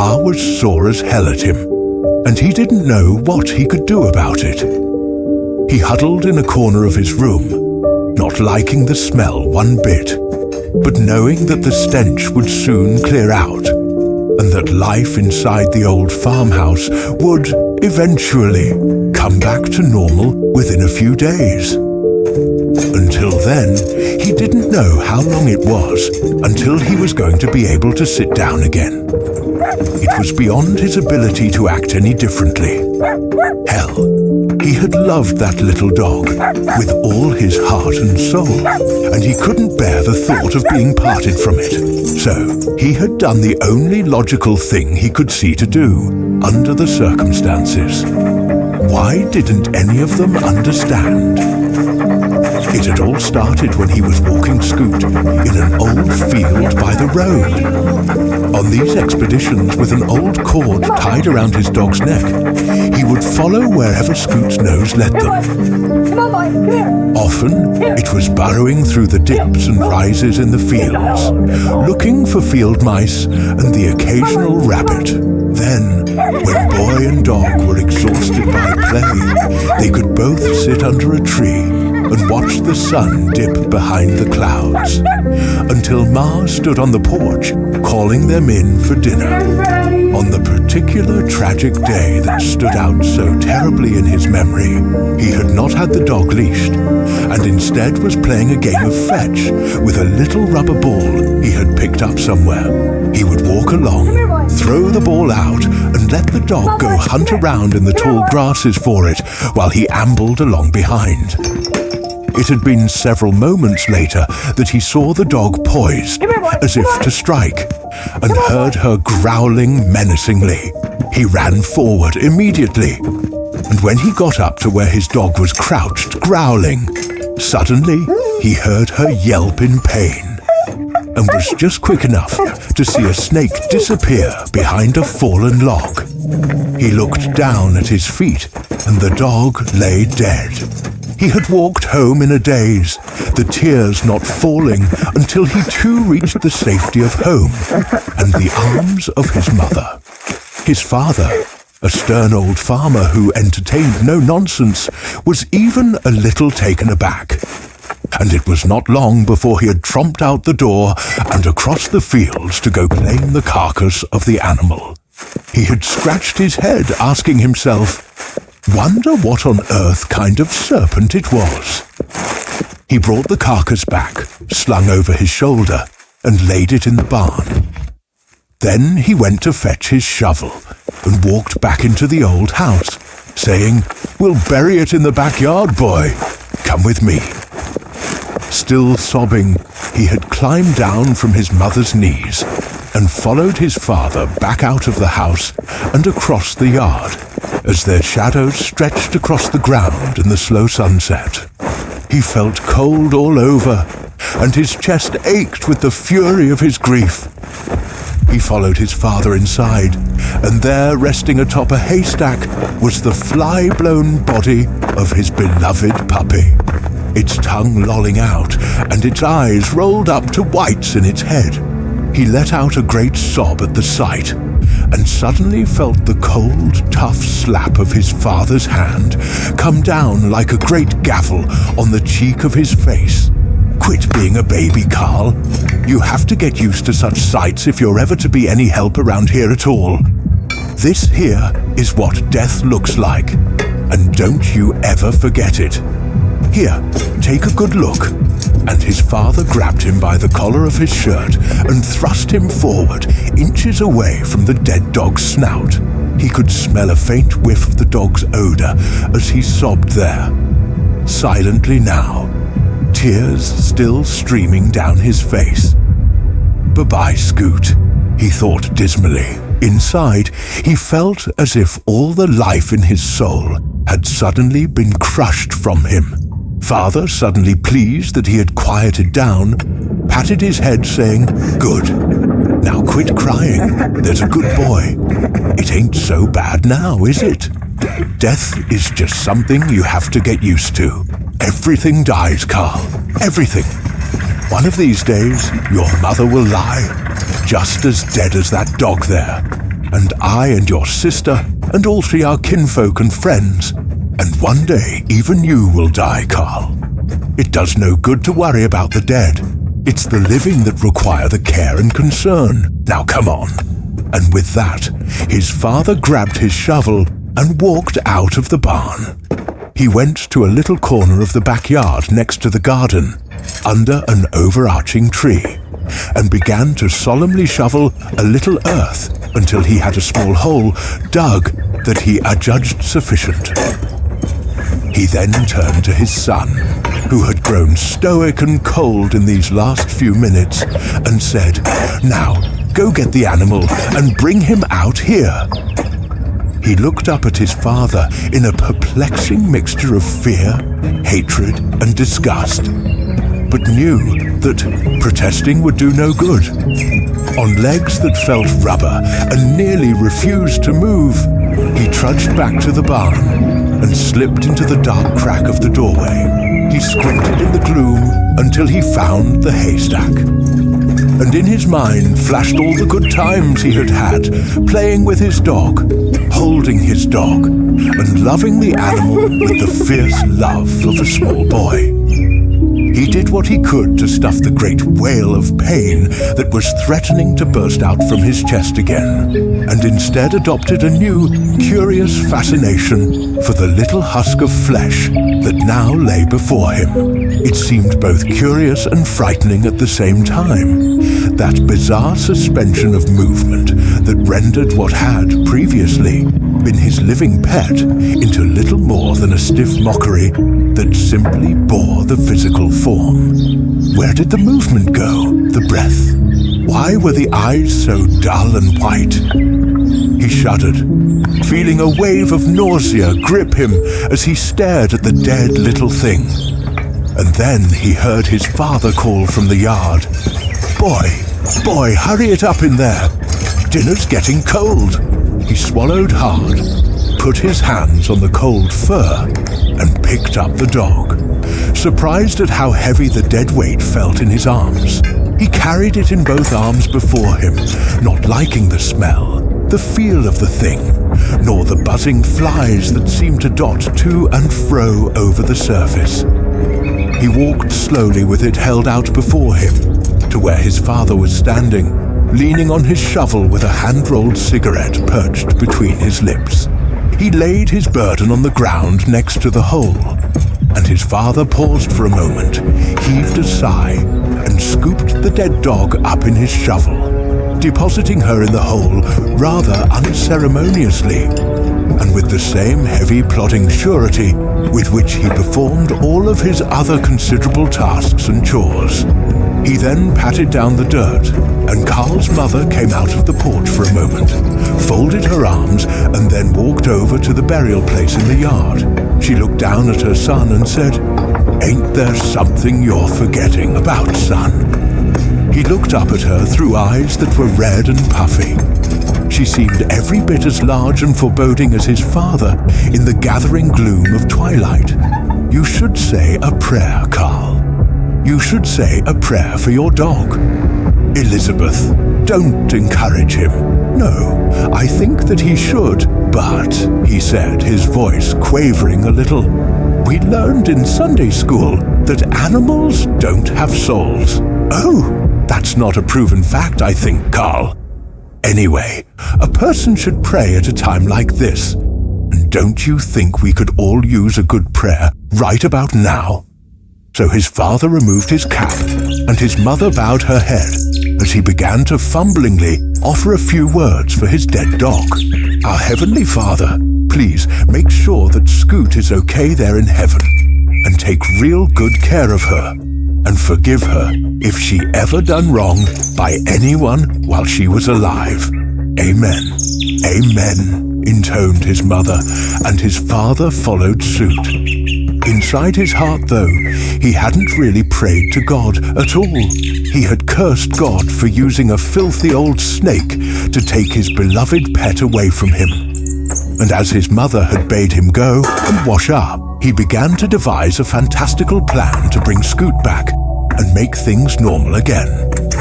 Carl was sore as hell at him, and he didn't know what he could do about it. He huddled in a corner of his room, not liking the smell one bit, but knowing that the stench would soon clear out, and that life inside the old farmhouse would eventually come back to normal within a few days. Until then, he didn't know how long it was until he was going to be able to sit down again. It was beyond his ability to act any differently. Hell, he had loved that little dog with all his heart and soul, and he couldn't bear the thought of being parted from it. So, he had done the only logical thing he could see to do under the circumstances. Why didn't any of them understand? It had all started when he was walking Scoot in an old field by the road. On these expeditions with an old cord tied around his dog's neck, he would follow wherever Scoot's nose led them. Come on, boy, come here. Often, it was burrowing through the dips and rises in the fields, looking for field mice and the occasional rabbit. Then, when boy and dog were exhausted by play, they could both sit under a tree and watch the sun dip behind the clouds, until Ma stood on the porch calling them in for dinner. On the particular tragic day that stood out so terribly in his memory, he had not had the dog leashed, and instead was playing a game of fetch with a little rubber ball he had picked up somewhere. He would walk along, throw the ball out, and let the dog go hunt around in the tall grasses for it while he ambled along behind. It had been several moments later that he saw the dog poised, as if to strike, and heard her growling menacingly. He ran forward immediately, and when he got up to where his dog was crouched, growling, suddenly he heard her yelp in pain, and was just quick enough to see a snake disappear behind a fallen log. He looked down at his feet, and the dog lay dead. He had walked home in a daze, the tears not falling until he too reached the safety of home and the arms of his mother. His father, a stern old farmer who entertained no nonsense, was even a little taken aback. And it was not long before he had tromped out the door and across the fields to go claim the carcass of the animal. He had scratched his head, asking himself, "Wonder what on earth kind of serpent it was." He brought the carcass back, slung over his shoulder, and laid it in the barn. Then he went to fetch his shovel and walked back into the old house, saying, "We'll bury it in the backyard, boy. Come with me." Still sobbing, he had climbed down from his mother's knees and followed his father back out of the house and across the yard, as their shadows stretched across the ground in the slow sunset. He felt cold all over, and his chest ached with the fury of his grief. He followed his father inside, and there, resting atop a haystack, was the fly-blown body of his beloved puppy, its tongue lolling out, and its eyes rolled up to whites in its head. He let out a great sob at the sight, and suddenly felt the cold, tough slap of his father's hand come down like a great gavel on the cheek of his face. "Quit being a baby, Carl. You have to get used to such sights if you're ever to be any help around here at all. This here is what death looks like, and don't you ever forget it. Here, take a good look." And his father grabbed him by the collar of his shirt and thrust him forward, inches away from the dead dog's snout. He could smell a faint whiff of the dog's odor as he sobbed there, silently now, tears still streaming down his face. "Bye-bye, Scoot," he thought dismally. Inside, he felt as if all the life in his soul had suddenly been crushed from him. Father, suddenly pleased that he had quieted down, patted his head saying, "Good. Now quit crying. There's a good boy. It ain't so bad now, is it? Death is just something you have to get used to. Everything dies, Carl. Everything. One of these days, your mother will lie, just as dead as that dog there. and I and your sister, and all 3 are kinfolk and friends. And one day, even you will die, Carl. It does no good to worry about the dead. It's the living that require the care and concern. Now come on." And with that, his father grabbed his shovel and walked out of the barn. He went to a little corner of the backyard next to the garden, under an overarching tree, and began to solemnly shovel a little earth until he had a small hole dug that he adjudged sufficient. He then turned to his son, who had grown stoic and cold in these last few minutes, and said, "Now, go get the animal and bring him out here." He looked up at his father in a perplexing mixture of fear, hatred, and disgust, but knew that protesting would do no good. On legs that felt rubber and nearly refused to move, he trudged back to the barn and slipped into the dark crack of the doorway. He squinted in the gloom until he found the haystack. And in his mind flashed all the good times he had had, playing with his dog, holding his dog, and loving the animal with the fierce love of a small boy. He did what he could to stuff the great wail of pain that was threatening to burst out from his chest again, and instead adopted a new, curious fascination for the little husk of flesh that now lay before him. It seemed both curious and frightening at the same time, that bizarre suspension of movement that rendered what had previously been his living pet into little more than a stiff mockery that simply bore the physical form. Where did the movement go? The breath? Why were the eyes so dull and white? He shuddered, feeling a wave of nausea grip him as he stared at the dead little thing. And then he heard his father call from the yard, Boy, hurry it up in there. Dinner's getting cold." He swallowed hard, put his hands on the cold fur, and picked up the dog. Surprised at how heavy the dead weight felt in his arms, he carried it in both arms before him, not liking the smell, the feel of the thing, nor the buzzing flies that seemed to dot to and fro over the surface. He walked slowly with it held out before him to where his father was standing, leaning on his shovel with a hand-rolled cigarette perched between his lips. He laid his burden on the ground next to the hole, and his father paused for a moment, heaved a sigh, and scooped the dead dog up in his shovel, depositing her in the hole rather unceremoniously, and with the same heavy plodding surety with which he performed all of his other considerable tasks and chores. He then patted down the dirt, and Carl's mother came out of the porch for a moment, folded her arms, and then walked over to the burial place in the yard. She looked down at her son and said, "Ain't there something you're forgetting about, son?" He looked up at her through eyes that were red and puffy. She seemed every bit as large and foreboding as his father in the gathering gloom of twilight. "You should say a prayer, Carl. You should say a prayer for your dog. Elizabeth, don't encourage him. No, I think that he should, but," he said, his voice quavering a little, "we learned in Sunday school that animals don't have souls." "Oh, that's not a proven fact, I think, Carl. Anyway, a person should pray at a time like this. And don't you think we could all use a good prayer right about now?" So his father removed his cap, and his mother bowed her head as he began to fumblingly offer a few words for his dead dog. "Our Heavenly Father, please make sure that Scoot is okay there in heaven, and take real good care of her, and forgive her if she ever done wrong by anyone while she was alive. Amen. Amen," intoned his mother, and his father followed suit. Inside his heart, though, he hadn't really prayed to God at all. He had cursed God for using a filthy old snake to take his beloved pet away from him. And as his mother had bade him go and wash up, he began to devise a fantastical plan to bring Scoot back and make things normal again.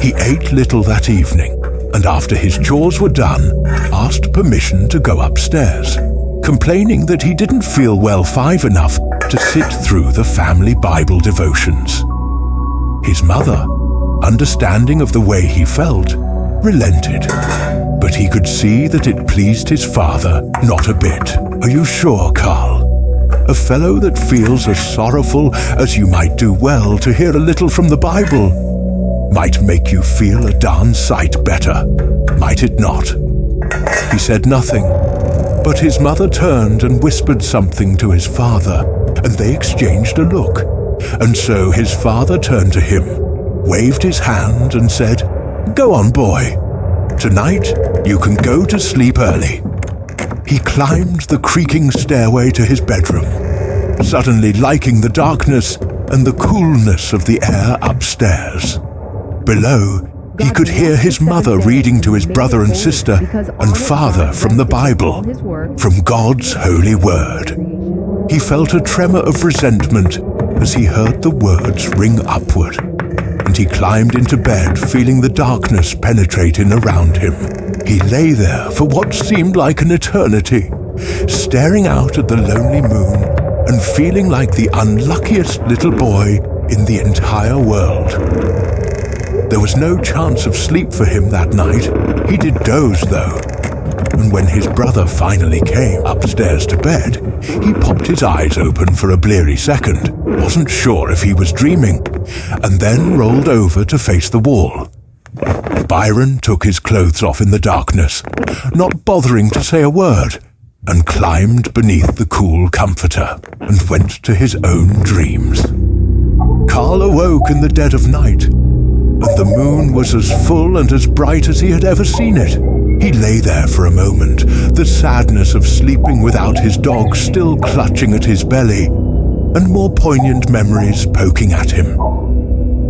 He ate little that evening, and after his chores were done, asked permission to go upstairs, complaining that he didn't feel well 5 enough to sit through the family Bible devotions. His mother, understanding of the way he felt, relented, but he could see that it pleased his father not a bit. "Are you sure, Carl? A fellow that feels as sorrowful as you might do well to hear a little from the Bible might make you feel a darn sight better, might it not?" He said nothing, but his mother turned and whispered something to his father, and they exchanged a look. And so his father turned to him, waved his hand and said, "Go on, boy. Tonight you can go to sleep early." He climbed the creaking stairway to his bedroom, suddenly liking the darkness and the coolness of the air upstairs. Below, he could hear his mother reading to his brother and sister and father from the Bible, from God's holy word. He felt a tremor of resentment as he heard the words ring upward, and he climbed into bed feeling the darkness penetrate in around him. He lay there for what seemed like an eternity, staring out at the lonely moon and feeling like the unluckiest little boy in the entire world. There was no chance of sleep for him that night. He did doze, though, and when his brother finally came upstairs to bed, he popped his eyes open for a bleary second, wasn't sure if he was dreaming, and then rolled over to face the wall. Byron took his clothes off in the darkness, not bothering to say a word, and climbed beneath the cool comforter and went to his own dreams. Carl awoke in the dead of night, and the moon was as full and as bright as he had ever seen it. He lay there for a moment, the sadness of sleeping without his dog still clutching at his belly, and more poignant memories poking at him.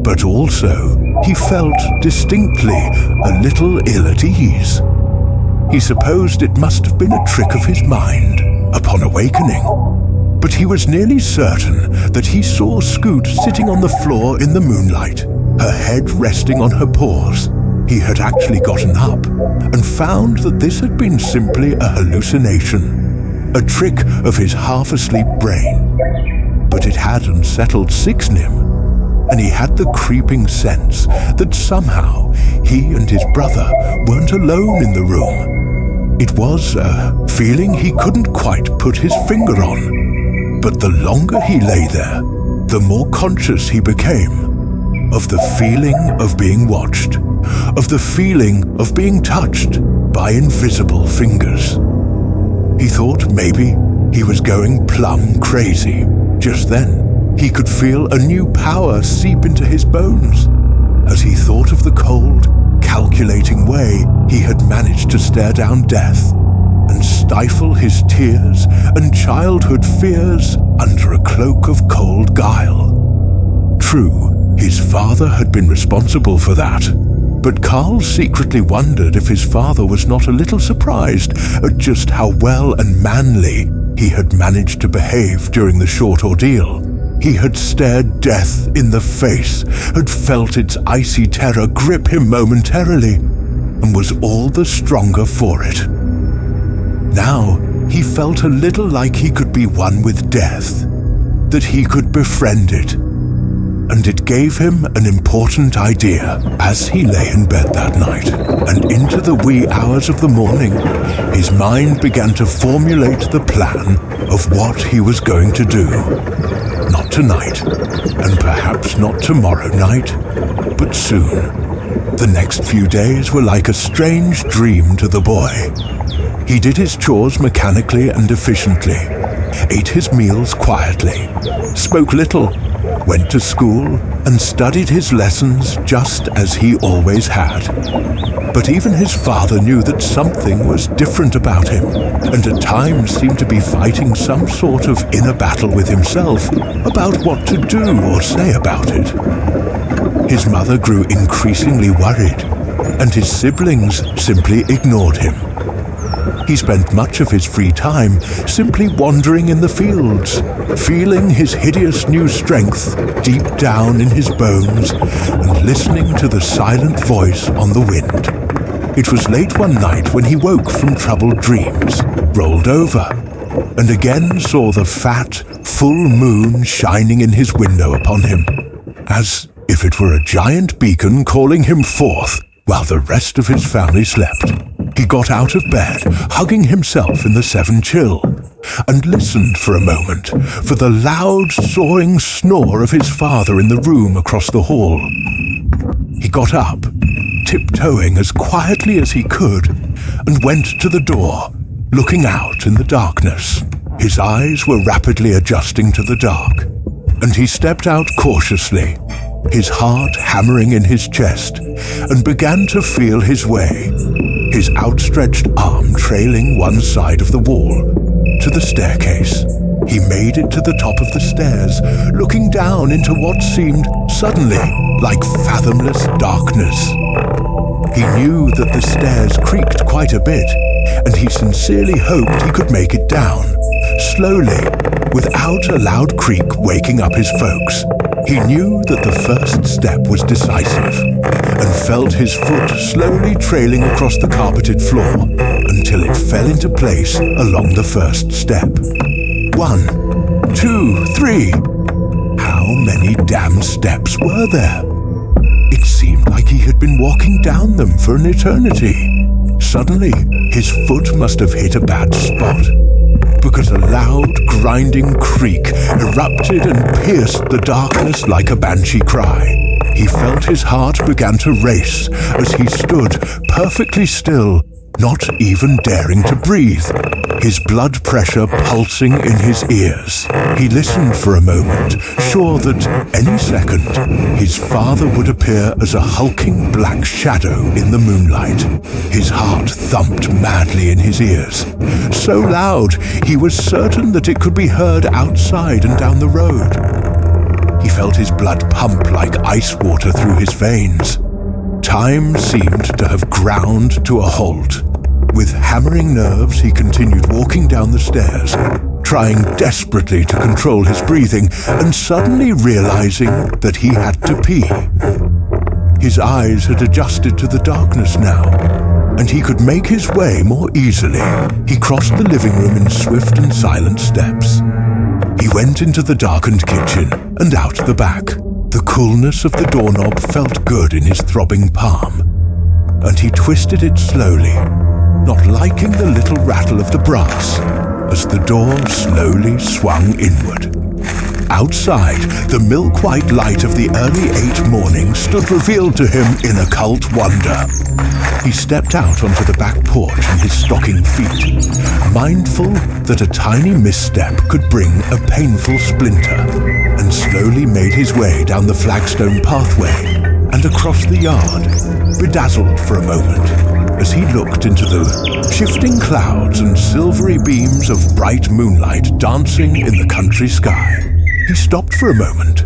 But also, he felt distinctly a little ill at ease. He supposed it must have been a trick of his mind upon awakening, but he was nearly certain that he saw Scoot sitting on the floor in the moonlight, her head resting on her paws. He had actually gotten up and found that this had been simply a hallucination, a trick of his half-asleep brain. But it had unsettled Sixnim, and he had the creeping sense that somehow he and his brother weren't alone in the room. It was a feeling he couldn't quite put his finger on, but the longer he lay there, the more conscious he became of the feeling of being watched, of the feeling of being touched by invisible fingers. He thought maybe he was going plumb crazy. Just then, he could feel a new power seep into his bones as he thought of the cold, calculating way he had managed to stare down death and stifle his tears and childhood fears under a cloak of cold guile. True, his father had been responsible for that, but Carl secretly wondered if his father was not a little surprised at just how well and manly he had managed to behave during the short ordeal. He had stared death in the face, had felt its icy terror grip him momentarily, and was all the stronger for it. Now he felt a little like he could be one with death, that he could befriend it. And it gave him an important idea. As he lay in bed that night, and into the wee hours of the morning, his mind began to formulate the plan of what he was going to do. Not tonight, and perhaps not tomorrow night, but soon. The next few days were like a strange dream to the boy. He did his chores mechanically and efficiently, ate his meals quietly, spoke little, went to school, and studied his lessons just as he always had. But even his father knew that something was different about him, and at times seemed to be fighting some sort of inner battle with himself about what to do or say about it. His mother grew increasingly worried, and his siblings simply ignored him. He spent much of his free time simply wandering in the fields, feeling his hideous new strength deep down in his bones and listening to the silent voice on the wind. It was late one night when he woke from troubled dreams, rolled over, and again saw the fat, full moon shining in his window upon him, as if it were a giant beacon calling him forth while the rest of his family slept. He got out of bed, hugging himself in the 7 chill, and listened for a moment for the loud, sawing snore of his father in the room across the hall. He got up, tiptoeing as quietly as he could, and went to the door, looking out in the darkness. His eyes were rapidly adjusting to the dark, and he stepped out cautiously, his heart hammering in his chest, and began to feel his way, his outstretched arm trailing one side of the wall, to the staircase. He made it to the top of the stairs, looking down into what seemed suddenly like fathomless darkness. He knew that the stairs creaked quite a bit, and he sincerely hoped he could make it down, slowly, without a loud creak waking up his folks. He knew that the first step was decisive, and felt his foot slowly trailing across the carpeted floor until it fell into place along the first step. 1, 2, 3. How many damn steps were there? It seemed like he had been walking down them for an eternity. Suddenly, his foot must have hit a bad spot, because a loud, grinding creak erupted and pierced the darkness like a banshee cry. He felt his heart began to race as he stood perfectly still, not even daring to breathe, his blood pressure pulsing in his ears. He listened for a moment, sure that any second his father would appear as a hulking black shadow in the moonlight. His heart thumped madly in his ears, so loud he was certain that it could be heard outside and down the road. He felt his blood pump like ice water through his veins. Time seemed to have ground to a halt. With hammering nerves, he continued walking down the stairs, trying desperately to control his breathing, and suddenly realizing that he had to pee. His eyes had adjusted to the darkness now, and he could make his way more easily. He crossed the living room in swift and silent steps. He went into the darkened kitchen and out the back. The coolness of the doorknob felt good in his throbbing palm, and he twisted it slowly, not liking the little rattle of the brass as the door slowly swung inward. Outside, the milk-white light of the early 8 morning stood revealed to him in occult wonder. He stepped out onto the back porch in his stocking feet, mindful that a tiny misstep could bring a painful splinter, and slowly made his way down the flagstone pathway and across the yard, bedazzled for a moment as he looked into the shifting clouds and silvery beams of bright moonlight dancing in the country sky. He stopped for a moment,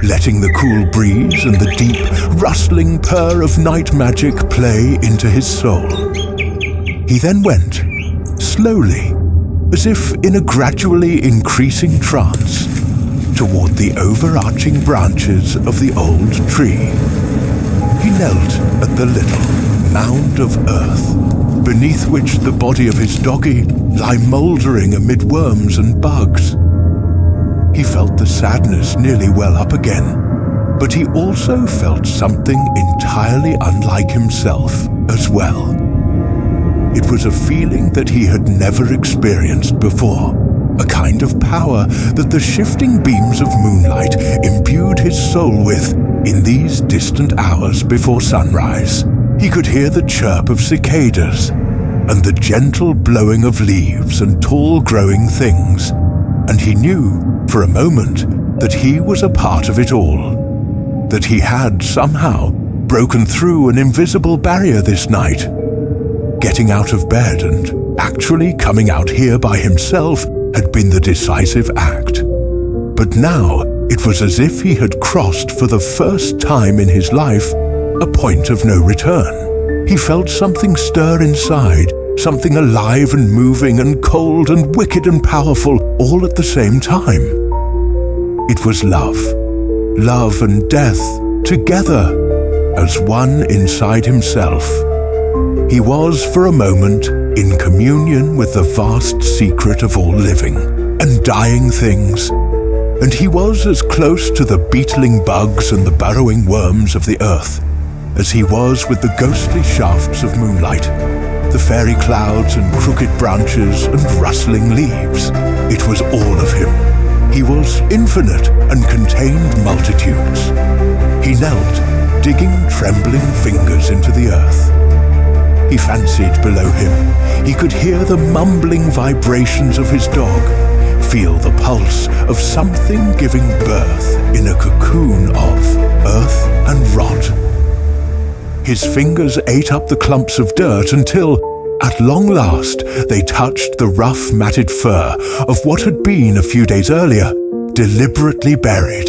letting the cool breeze and the deep, rustling purr of night magic play into his soul. He then went, slowly, as if in a gradually increasing trance, toward the overarching branches of the old tree. He knelt at the little mound of earth, beneath which the body of his doggy lay mouldering amid worms and bugs. He felt the sadness nearly well up again, but he also felt something entirely unlike himself as well. It was a feeling that he had never experienced before, a kind of power that the shifting beams of moonlight imbued his soul with in these distant hours before sunrise. He could hear the chirp of cicadas and the gentle blowing of leaves and tall growing things, and he knew for a moment that he was a part of it all, that he had somehow broken through an invisible barrier this night. Getting out of bed and actually coming out here by himself had been the decisive act. But now it was as if he had crossed for the first time in his life a point of no return. He felt something stir inside, something alive and moving and cold and wicked and powerful all at the same time. It was love. Love and death together as one inside himself. He was, for a moment, in communion with the vast secret of all living and dying things, and he was as close to the beetling bugs and the burrowing worms of the earth as he was with the ghostly shafts of moonlight, the fairy clouds and crooked branches and rustling leaves. It was all of him. He was infinite and contained multitudes. He knelt, digging trembling fingers into the earth. He fancied below him he could hear the mumbling vibrations of his dog, feel the pulse of something giving birth in a cocoon of earth and rot. His fingers ate up the clumps of dirt until, at long last, they touched the rough, matted fur of what had been, a few days earlier, deliberately buried.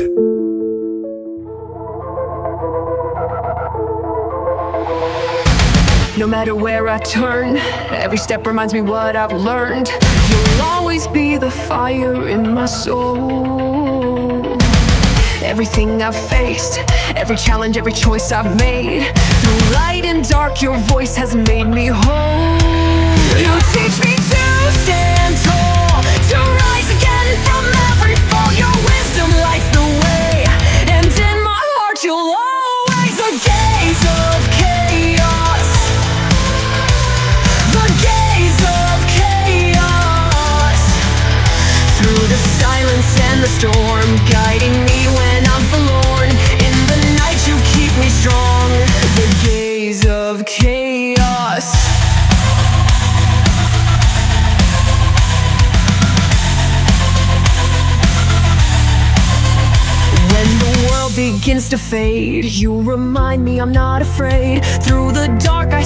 No matter where I turn, every step reminds me what I've learned. You'll always be the fire in my soul. Everything I've faced, every challenge, every choice I've made, through light and dark, your voice has made me whole. You teach me to stand tall, to rise again from every fall. Your wisdom lights the way, and in my heart you'll always the gaze of chaos. The gaze of chaos. Through the silence and the storm, guiding me when I'm forlorn. In the night you keep me strong. The gaze of chaos. When the world begins to fade, you remind me I'm not afraid. Through the dark I